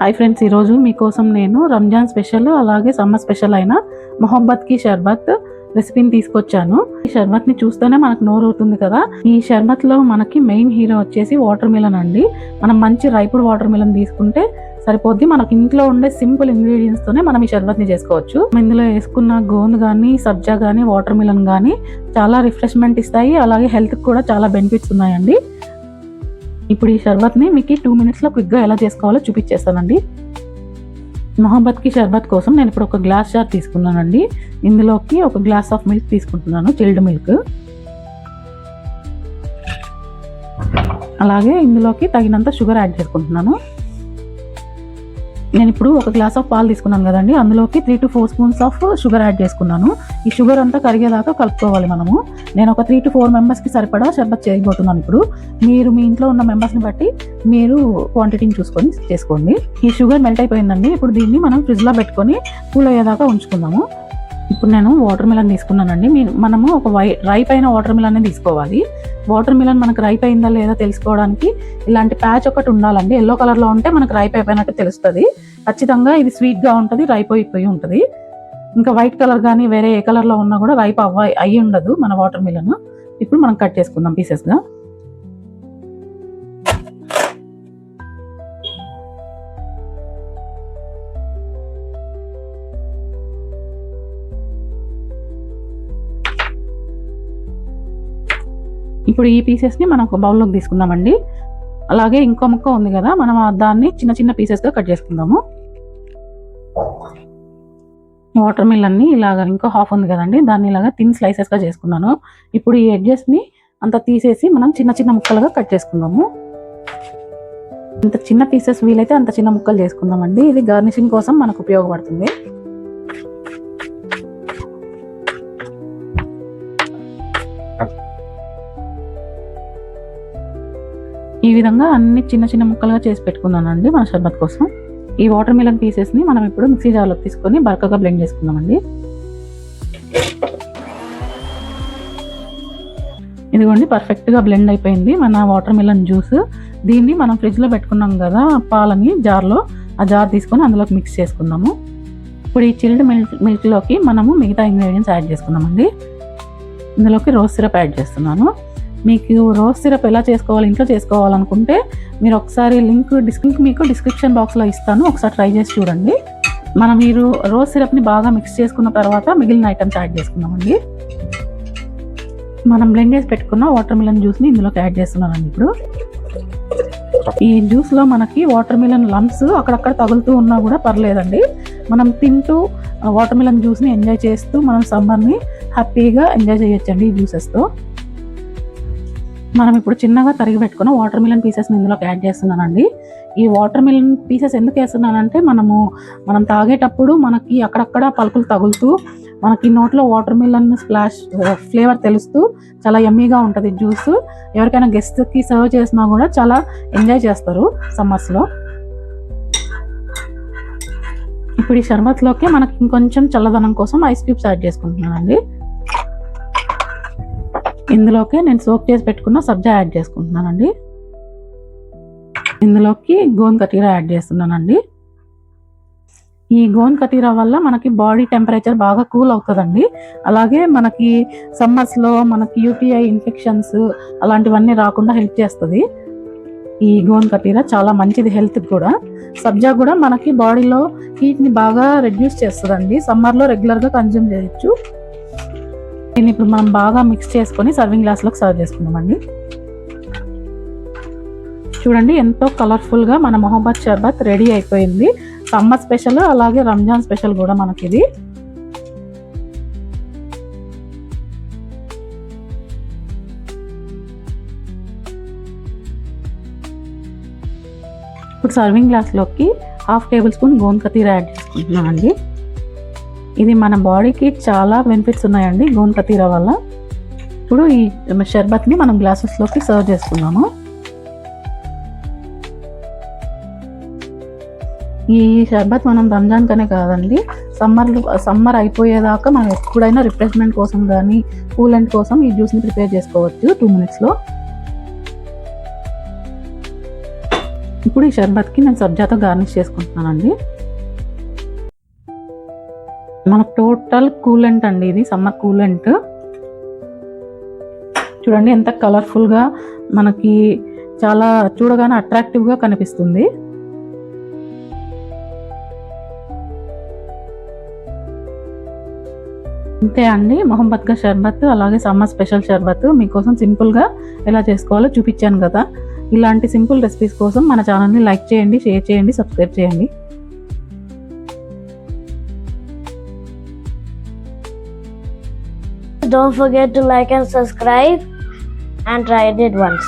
Hi friends, ఈరోజు మీకోసం నేను రంజాన్ స్పెషల్ అలాగే సమ్మర్ స్పెషల్ అయిన మొహబ్బత్ కి షర్బత్ రెసిపీని తీసుకొచ్చాను. ఈ షర్బత్ ని చూస్తేనే మనకు నోరు అవుతుంది కదా. ఈ షర్బత్ లో మనకి మెయిన్ హీరో వచ్చేసి వాటర్ మిలన్ అండి. మనం మంచి రైపుడ్ వాటర్ మిలన్ తీసుకుంటే సరిపోద్ది. మనకి ఇంట్లో ఉండే సింపుల్ ఇంగ్రీడియంట్స్ తోనే మనం ఈ షర్బత్ ని చేసుకోవచ్చు. ఇందులో వేసుకున్న గోంద్ గానీ, సబ్జా గానీ, వాటర్ మిలన్ గానీ చాలా రిఫ్రెష్మెంట్ ఇస్తాయి. అలాగే హెల్త్ కి కూడా చాలా బెనిఫిట్స్ ఉన్నాయండి. ఇప్పుడు ఈ షర్బత్ని మీకు 2 మినిట్స్లో క్విక్గా ఎలా చేసుకోవాలో చూపించేస్తానండి. మొహబ్బత్ కి షర్బత్ కోసం నేను ఇప్పుడు ఒక గ్లాస్ జార్ తీసుకున్నానండి. ఇందులోకి ఒక గ్లాస్ ఆఫ్ మిల్క్ తీసుకుంటున్నాను, చిల్డ్ మిల్క్. అలాగే ఇందులోకి తగినంత షుగర్ యాడ్ చేసుకుంటున్నాను. నేను ఇప్పుడు ఒక గ్లాస్ ఆఫ్ పాలు తీసుకున్నాను కదండి, అందులోకి 3 to 4 spoons of sugar add చేసుకున్నాను. ఈ షుగర్ అంతా కరిగేదాకా కలుపుకోవాలి మనము. నేను ఒక 3 to 4 మెంబర్స్కి సరిపడా షర్బత్ చేయబోతున్నాను. ఇప్పుడు మీరు మీ ఇంట్లో ఉన్న మెంబర్స్ని బట్టి మీరు క్వాంటిటీని చూసుకొని చేసుకోండి. ఈ షుగర్ మెల్ట్ అయిపోయిందండి. ఇప్పుడు దీన్ని మనం ఫ్రిడ్జ్లో పెట్టుకొని కూల్ అయ్యేదాకా ఉంచుకుందాము. ఇప్పుడు నేను వాటర్ మిలన్ తీసుకున్నానండి. మనము ఒక రైప్ అయిన వాటర్ మిలన్ తీసుకోవాలి. వాటర్ మిలన్ మనకు రైప్ అయిందా లేదా తెలుసుకోవడానికి ఇలాంటి ప్యాచ్ ఒకటి ఉండాలండి. ఎల్లో కలర్లో ఉంటే మనకు రైప్ అయిపోయినట్టు తెలుస్తుంది. ఖచ్చితంగా ఇది స్వీట్గా ఉంటుంది, రైప్ అయిపోయి ఉంటుంది. ఇంకా వైట్ కలర్ కానీ వేరే ఏ కలర్లో ఉన్నా కూడా రైప్ అయ్యి ఉండదు మన వాటర్ మిలన్. ఇప్పుడు మనం కట్ చేసుకుందాం పీసెస్గా. ఇప్పుడు ఈ పీసెస్ని మనం ఒక బౌల్లోకి తీసుకుందామండి. అలాగే ఇంకో ముక్క ఉంది కదా, మనం దాన్ని చిన్న చిన్న పీసెస్గా కట్ చేసుకుందాము. వాటర్ మిలన్ని ఇలాగా ఇంకో హాఫ్ ఉంది కదండి, దాన్ని ఇలాగా థిన్ స్లైసెస్గా చేసుకున్నాను. ఇప్పుడు ఈ ఎడ్జెస్ని అంతా తీసేసి మనం చిన్న చిన్న ముక్కలుగా కట్ చేసుకుందాము. ఇంత చిన్న పీసెస్ వీలైతే అంత చిన్న ముక్కలు చేసుకుందామండి. ఇది గార్నిషింగ్ కోసం మనకు ఉపయోగపడుతుంది. ఈ విధంగా అన్ని చిన్న చిన్న ముక్కలుగా చేసి పెట్టుకున్నానండి మన షర్బత్ కోసం. ఈ వాటర్ మిలన్ పీసెస్ని మనం ఇప్పుడు మిక్సీ జార్లోకి తీసుకొని బరకగా బ్లెండ్ చేసుకుందామండి. ఇదిగోండి, పర్ఫెక్ట్గా బ్లెండ్ అయిపోయింది మన వాటర్ మిలన్ జ్యూస్. దీన్ని మనం ఫ్రిడ్జ్లో పెట్టుకున్నాం కదా పాలని జార్లో, ఆ జార్ తీసుకొని అందులోకి మిక్స్ చేసుకుందాము. ఇప్పుడు ఈ చిల్డ్ మిల్క్లోకి మనము మిగతా ఇంగ్రీడియంట్స్ యాడ్ చేసుకుందామండి. ఇందులోకి రోజ్ సిరప్ యాడ్ చేస్తున్నాను. మీకు రోజ్ సిరప్ ఎలా చేసుకోవాలి ఇంట్లో చేసుకోవాలనుకుంటే మీరు ఒకసారి లింక్ మీకు డిస్క్రిప్షన్ బాక్స్లో ఇస్తాను, ఒకసారి ట్రై చేసి చూడండి. మీరు రోజ్ సిరప్ని బాగా మిక్స్ చేసుకున్న తర్వాత మిగిలిన ఐటమ్స్ యాడ్ చేసుకుందామండి. మనం బ్లెండ్ చేసి పెట్టుకున్న వాటర్ మిలన్ జ్యూస్ని ఇందులోకి యాడ్ చేస్తున్నానండి. ఇప్పుడు ఈ జ్యూస్లో మనకి వాటర్ మిలన్ లమ్స్ అక్కడక్కడ తగులుతూ ఉన్నా కూడా పర్లేదండి. మనం తింటూ వాటర్ మిలన్ జ్యూస్ని ఎంజాయ్ చేస్తూ మనం సమ్మర్ని హ్యాపీగా ఎంజాయ్ చేయొచ్చండి ఈ జ్యూసెస్తో. మనం ఇప్పుడు చిన్నగా తరిగి పెట్టుకున్న వాటర్ మిలన్ పీసెస్ని ఇందులోకి యాడ్ చేస్తున్నానండి. ఈ వాటర్ మిలన్ పీసెస్ ఎందుకు వేస్తున్నానంటే మనం తాగేటప్పుడు మనకి అక్కడక్కడ పలుకులు తగులుతూ మనకి నోట్లో వాటర్ మిలన్ స్ప్లాష్ ఫ్లేవర్ తెలుస్తూ చాలా యమ్మీగా ఉంటుంది జ్యూస్. ఎవరికైనా గెస్ట్కి సర్వ్ చేసినా కూడా చాలా ఎంజాయ్ చేస్తారు సమ్మర్స్లో. ఇప్పుడు ఈ షర్బత్లోకి మనకి ఇంకొంచెం చల్లదనం కోసం ఐస్ క్యూబ్స్ యాడ్ చేసుకుంటున్నానండి. ఇందులోకి నేను సోక్ చేసి పెట్టుకున్న సబ్జా యాడ్ చేసుకుంటున్నానండి. ఇందులోకి గోంద్ కతీరా యాడ్ చేస్తున్నానండి. ఈ గోంద్ కతీరా వల్ల మనకి బాడీ టెంపరేచర్ బాగా కూల్ అవుతుందండి. అలాగే మనకి సమ్మర్స్లో మనకి యూటీఐ ఇన్ఫెక్షన్స్ అలాంటివన్నీ రాకుండా హెల్ప్ చేస్తుంది. ఈ గోంద్ కతీరా చాలా మంచిది హెల్త్కి కూడా. సబ్జా కూడా మనకి బాడీలో హీట్ని బాగా రెడ్యూస్ చేస్తుందండి. సమ్మర్లో రెగ్యులర్గా కన్జ్యూమ్ చేయొచ్చు. దీన్ని ఇప్పుడు మనం బాగా మిక్స్ చేసుకొని సర్వింగ్ గ్లాస్లోకి సర్వ్ చేసుకుందామండి. చూడండి, ఎంతో కలర్ఫుల్గా మన మొహబ్బత్ షర్బత్ రెడీ అయిపోయింది. సమ్మర్ స్పెషల్ అలాగే రంజాన్ స్పెషల్ కూడా మనకిది. ఇప్పుడు సర్వింగ్ గ్లాస్లోకి 1/2 టేబుల్ స్పూన్ గోంద్ కతీరా యాడ్ చేసుకుంటున్నానండి. ఇది మన బాడీకి చాలా బెనిఫిట్స్ ఉన్నాయండి గోంద్ కతీరా వల్ల. ఇప్పుడు ఈ షర్బత్ని మనం గ్లాసెస్లోకి సర్వ్ చేసుకున్నాము. ఈ షర్బత్ మనం రంజాన్ కనే కాదండి, సమ్మర్ అయిపోయేదాకా మనం ఎప్పుడైనా రిఫ్రెష్మెంట్ కోసం కానీ కూలెంట్ కోసం ఈ జ్యూస్ని ప్రిపేర్ చేసుకోవచ్చు 2 మినిట్స్లో. ఇప్పుడు ఈ షర్బత్కి నేను సబ్జాతో గార్నిష్ చేసుకుంటున్నానండి. మనకు టోటల్ కూలెంట్ అండి, ఇది సమ్మర్ కూలెంట్. చూడండి ఎంత కలర్ఫుల్గా, మనకి చాలా చూడగానే అట్రాక్టివ్గా కనిపిస్తుంది. అంతే అండి, మొహమ్మద్గా షర్బత్, అలాగే సమ్మర్ స్పెషల్ షర్బత్ మీకోసం సింపుల్గా ఎలా చేసుకోవాలో చూపించాను కదా. ఇలాంటి సింపుల్ రెసిపీస్ కోసం మన ఛానల్ని లైక్ చేయండి, షేర్ చేయండి, సబ్స్క్రైబ్ చేయండి. Don't forget to like and subscribe and try it once.